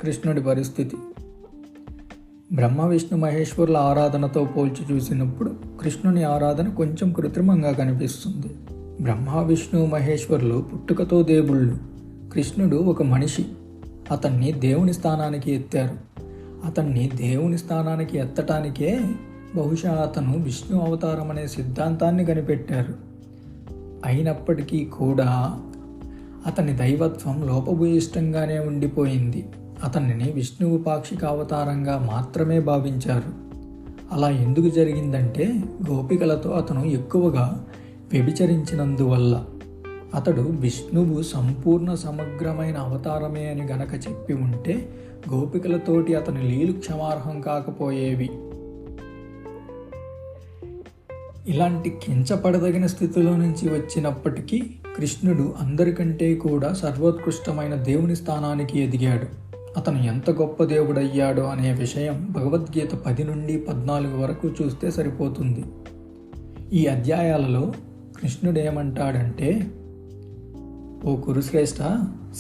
కృష్ణుడి పరిస్థితి. బ్రహ్మ విష్ణు మహేశ్వరుల ఆరాధనతో పోల్చి చూసినప్పుడు కృష్ణుని ఆరాధన కొంచెం కృత్రిమంగా కనిపిస్తుంది. బ్రహ్మ విష్ణు మహేశ్వరులు పుట్టుకతో దేవుళ్ళు. కృష్ణుడు ఒక మనిషి. అతన్ని దేవుని స్థానానికి ఎత్తారు. అతన్ని దేవుని స్థానానికి ఎత్తటానికే బహుశా అతను విష్ణు అవతారం అనే సిద్ధాంతాన్ని కనిపెట్టారు. అయినప్పటికీ కూడా అతని దైవత్వం లోపభూయిష్టంగానే ఉండిపోయింది. అతనిని విష్ణువు పాక్షిక అవతారంగా మాత్రమే భావించారు. అలా ఎందుకు జరిగిందంటే గోపికలతో అతను ఎక్కువగా వ్యభిచరించినందువల్ల. అతడు విష్ణువు సంపూర్ణ సమగ్రమైన అవతారమే అని గనక చెప్పి ఉంటే గోపికలతోటి అతని లీలు క్షమార్హం కాకపోయేవి. ఇలాంటి కించపడదగిన స్థితిలో నుంచి వచ్చినప్పటికీ కృష్ణుడు అందరికంటే కూడా సర్వోత్కృష్టమైన దేవుని స్థానానికి ఎదిగాడు. అతను ఎంత గొప్ప దేవుడయ్యాడో అనే విషయం భగవద్గీత 10 నుండి 14 వరకు చూస్తే సరిపోతుంది. ఈ అధ్యాయాలలో కృష్ణుడు ఏమంటాడంటే, ఓ కురుశ్రేష్ఠ,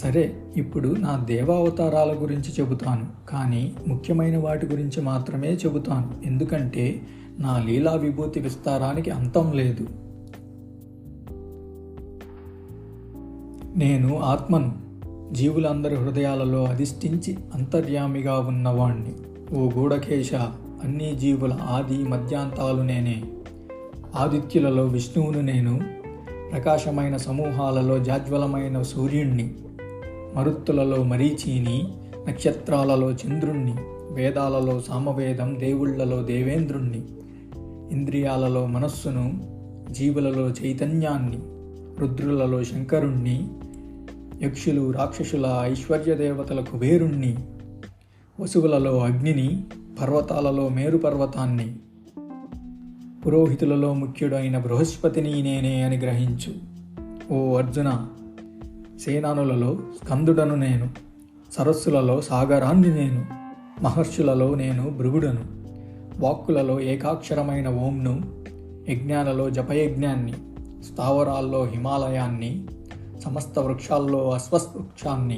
సరే ఇప్పుడు నా దేవావతారాల గురించి చెబుతాను, కానీ ముఖ్యమైన వాటి గురించి మాత్రమే చెబుతాను. ఎందుకంటే నా లీలా విభూతి విస్తారానికి అంతం లేదు. నేను ఆత్మను, జీవులందరి హృదయాలలో అధిష్ఠించి అంతర్యామిగా ఉన్నవాణ్ణి. ఓ గూఢకేశ, అన్ని జీవుల ఆది మధ్యాంతాలు నేనే. ఆదిత్యులలో విష్ణువును నేను, ప్రకాశమైన సమూహాలలో జాజ్వలమైన సూర్యుణ్ణి, మరుత్తులలో మరీచీని, నక్షత్రాలలో చంద్రుణ్ణి, వేదాలలో సామవేదం, దేవుళ్లలో దేవేంద్రుణ్ణి, ఇంద్రియాలలో మనస్సును, జీవులలో చైతన్యాన్ని, రుద్రులలో శంకరుణ్ణి, యక్షులు రాక్షసుల ఐశ్వర్య దేవతల కుబేరుణ్ణి, వసువులలో అగ్నిని, పర్వతాలలో మేరు పర్వతాన్ని, పురోహితులలో ముఖ్యుడైన బృహస్పతిని నేనే అని గ్రహించు. ఓ అర్జున, సేనానులలో స్కందుడను నేను, సరస్సులలో సాగరాన్ని నేను, మహర్షులలో నేను భృగుడను, వాక్కులలో ఏకాక్షరమైన ఓంను, యజ్ఞాలలో జపయజ్ఞాన్ని, స్థావరాల్లో హిమాలయాన్ని, సమస్త వృక్షాల్లో అశ్వవృక్షాన్ని,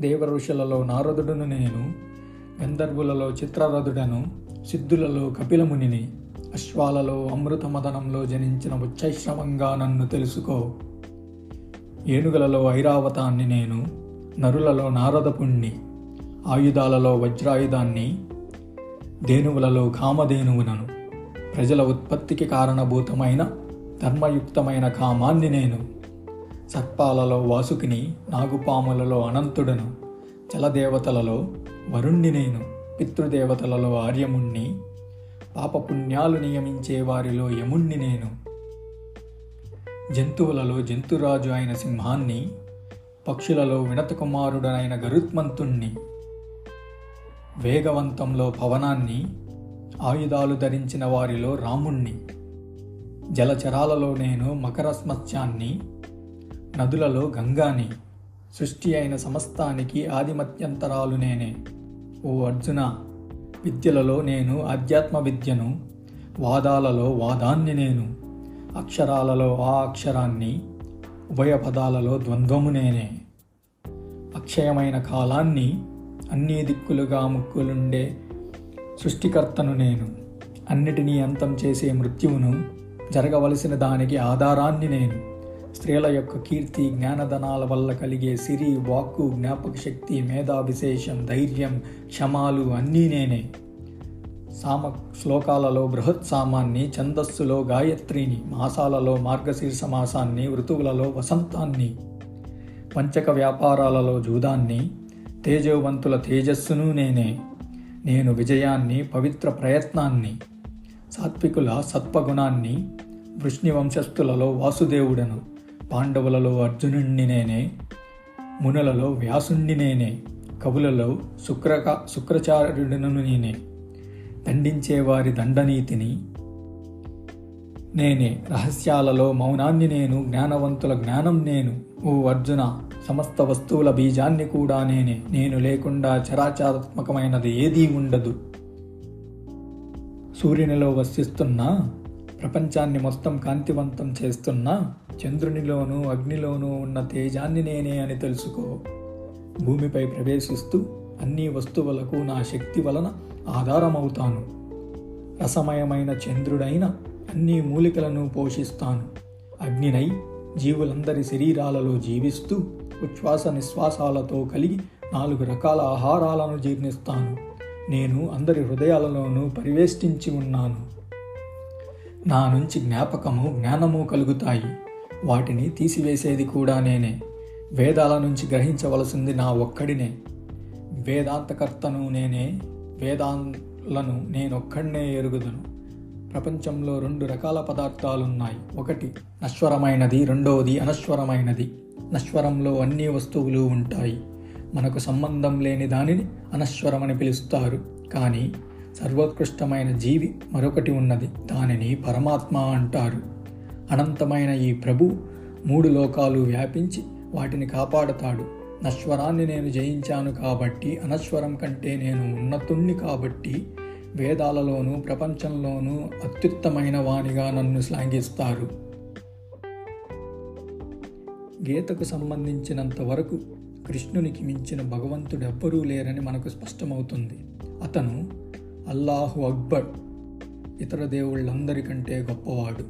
దేవ ఋషులలో నారదుడును నేను, గంధర్వులలో చిత్రరథుడను, సిద్ధులలో కపిలమునిని, అశ్వాలలో అమృత మదనంలో జనించిన ఉచ్చైశ్రవంగా నన్ను తెలుసుకో. ఏనుగులలో ఐరావతాన్ని నేను, నరులలో నారదపుణ్ణి, ఆయుధాలలో వజ్రాయుధాన్ని, ధేనువులలో కామధేనువునను, ప్రజల ఉత్పత్తికి కారణభూతమైన ధర్మయుక్తమైన కామాన్ని నేను, సర్పాలలో వాసుకిని, నాగుపాములలో అనంతుడను, జలదేవతలలో వరుణ్ణి నేను, పితృదేవతలలో ఆర్యముణ్ణి, పాపపుణ్యాలు నియమించే వారిలో యముణ్ణి నేను, జంతువులలో జంతురాజు అయిన సింహాన్ని, పక్షులలో వినతకుమారుడనైన గరుత్మంతుణ్ణి, వేగవంతంలో పవనాన్ని, ఆయుధాలు ధరించిన వారిలో రాముణ్ణి, జలచరాలలో నేను మకరస్మత్స్యాన్ని, నదులలో గంగాని, సృష్టి అయిన సమస్తానికి ఆదిమత్యంతరాలు నేనే. ఓ అర్జున, విద్యలలో నేను ఆధ్యాత్మ విద్యను, వాదాలలో వాదాన్ని నేను, అక్షరాలలో ఆ అక్షరాన్ని, ఉభయ పదాలలో ద్వంద్వము నేనే. అక్షయమైన కాలాన్ని, అన్ని దిక్కులుగా ముక్కులుండే సృష్టికర్తను నేను, అన్నిటినీ అంతం చేసే మృత్యువును, జరగవలసిన దానికి ఆధారాన్ని నేను, స్త్రీల యొక్క కీర్తి జ్ఞానధనాల వల్ల కలిగే సిరి, వాక్కు, జ్ఞాపక శక్తి, మేధావిశేషం, ధైర్యం, క్షమాలు అన్నీ నేనే. శ్లోకాలలో బృహత్సామాన్ని, ఛందస్సులో గాయత్రిని, మాసాలలో మార్గశీర్ష మాసాన్ని, ఋతువులలో వసంతాన్ని, పంచక వ్యాపారాలలో జూదాన్ని, తేజోవంతుల తేజస్సును నేనే. నేను విజయాన్ని, పవిత్ర ప్రయత్నాన్ని, సాత్వికుల సత్వగుణాన్ని, వృష్ణి వంశస్థులలో వాసుదేవుడను, పాండవులలో అర్జునుణ్ణి నేనే, మునులలో వ్యాసుణ్ణి నేనే, కవులలో శుక్రాచార్యుడను నేనే, దండించేవారి దండనీతిని నేనే, రహస్యాలలో మౌనాన్ని నేను, జ్ఞానవంతుల జ్ఞానం నేను. ఓ అర్జున, సమస్త వస్తువుల బీజాన్ని కూడా నేనే. నేను లేకుండా చరాచరాత్మకమైనది ఏదీ ఉండదు. సూర్యునిలో వసిస్తున్న, ప్రపంచాన్ని మొత్తం కాంతివంతం చేస్తున్న, చంద్రునిలోనూ అగ్నిలోనూ ఉన్న తేజాన్ని నేనే అని తెలుసుకో. భూమిపై ప్రవేశిస్తూ అన్ని వస్తువులకు నా శక్తి వలన ఆధారమవుతాను. రసమయమైన చంద్రుడైన అన్ని మూలికలను పోషిస్తాను. అగ్నినై జీవులందరి శరీరాలలో జీవిస్తూ ఉచ్ఛ్వాస నిశ్వాసాలతో కలిగి 4 రకాల ఆహారాలను జీర్ణిస్తాను. నేను అందరి హృదయాలలోనూ పరివేష్టించి ఉన్నాను. నా నుంచి జ్ఞాపకము, జ్ఞానము కలుగుతాయి. వాటిని తీసివేసేది కూడా నేనే. వేదాల నుంచి గ్రహించవలసింది నా ఒక్కడినే. వేదాంతకర్తను నేనే. వేదాలను నేనొక్కడినే ఎరుగుదును. ప్రపంచంలో 2 రకాల పదార్థాలున్నాయి. ఒకటి నశ్వరమైనది, రెండవది అనశ్వరమైనది. నశ్వరంలో అన్ని వస్తువులు ఉంటాయి. మనకు సంబంధం లేని దానిని అనశ్వరమని పిలుస్తారు. కానీ సర్వోత్కృష్టమైన జీవి మరొకటి ఉన్నది. దానిని పరమాత్మ అంటారు. అనంతమైన ఈ ప్రభు 3 లోకాలు వ్యాపించి వాటిని కాపాడతాడు. నశ్వరాన్ని నేను జయించాను కాబట్టి, అనశ్వరం కంటే నేను ఉన్నతుణ్ణి కాబట్టి వేదాలలోనూ ప్రపంచంలోనూ అత్యుత్తమైన వానిగా నన్ను శ్లాఘిస్తారు. గీతకు సంబంధించినంత వరకు కృష్ణునికి మించిన భగవంతుడెవ్వరూ లేరని మనకు స్పష్టమవుతుంది. అతను అల్లాహు అక్బర్, ఇతర దేవుళ్ళందరికంటే గొప్పవాడు.